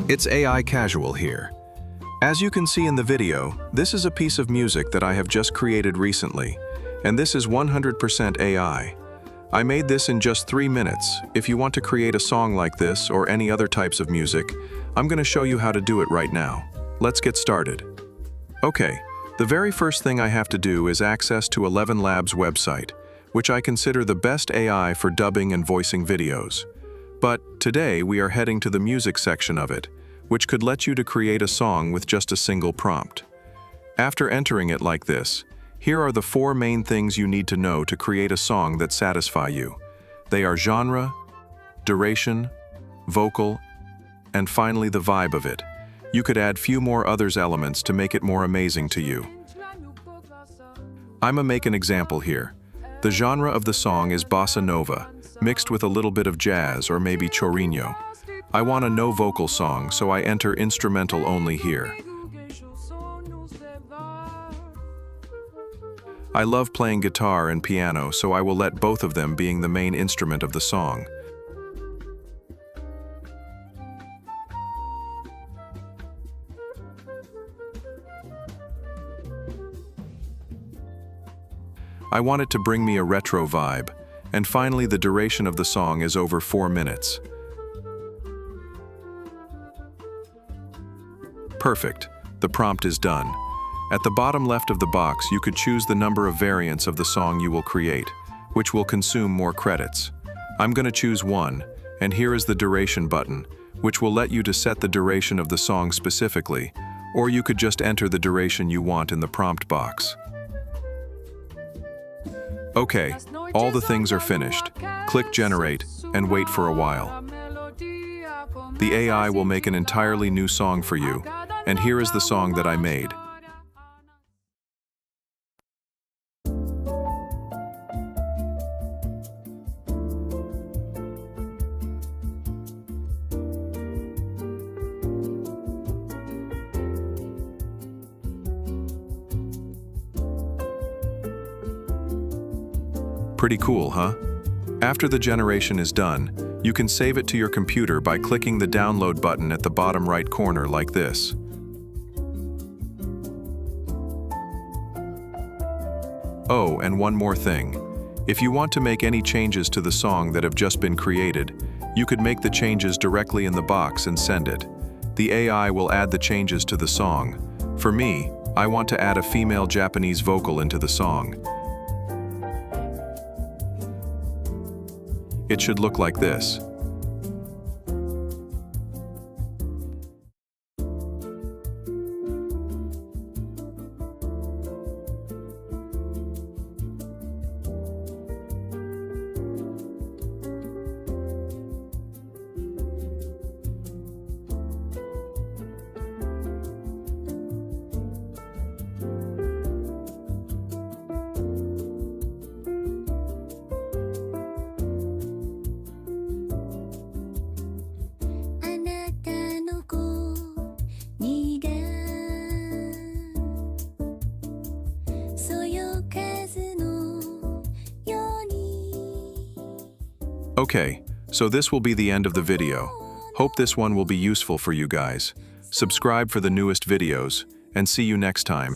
It's AI Casual here. As you can see in the video, this is a piece of music that I have just created recently, and this is 100% AI. I made this in just 3 minutes. If you want to create a song like this or any other types of music, I'm going to show you how to do it right now. Let's get started. Okay, the very first thing I have to do is access to ElevenLabs website, which I consider the best AI for dubbing and voicing videos. But today we are heading to the music section of it, which could let you to create a song with just a single prompt. After entering it like this, here are the 4 main things you need to know to create a song that satisfy you. They are genre, duration, vocal, and finally the vibe of it. You could add few more others elements to make it more amazing to you. I'ma make an example here. The genre of the song is bossa nova, mixed with a little bit of jazz or maybe chorino. I want a no vocal song, so I enter instrumental only here. I love playing guitar and piano, so I will let both of them being the main instrument of the song. I want it to bring me a retro vibe, and finally the duration of the song is over 4 minutes. Perfect, the prompt is done. At the bottom left of the box, you could choose the number of variants of the song you will create, which will consume more credits. I'm going to choose 1, and here is the duration button, which will let you to set the duration of the song specifically, or you could just enter the duration you want in the prompt box. Okay, all the things are finished. Click Generate and wait for a while. The AI will make an entirely new song for you, and here is the song that I made. Pretty cool, huh? After the generation is done, you can save it to your computer by clicking the download button at the bottom right corner like this. Oh, and one more thing. If you want to make any changes to the song that have just been created, you could make the changes directly in the box and send it. The AI will add the changes to the song. For me, I want to add a female Japanese vocal into the song. It should look like this. Okay, so this will be the end of the video. Hope this one will be useful for you guys. Subscribe for the newest videos, and see you next time.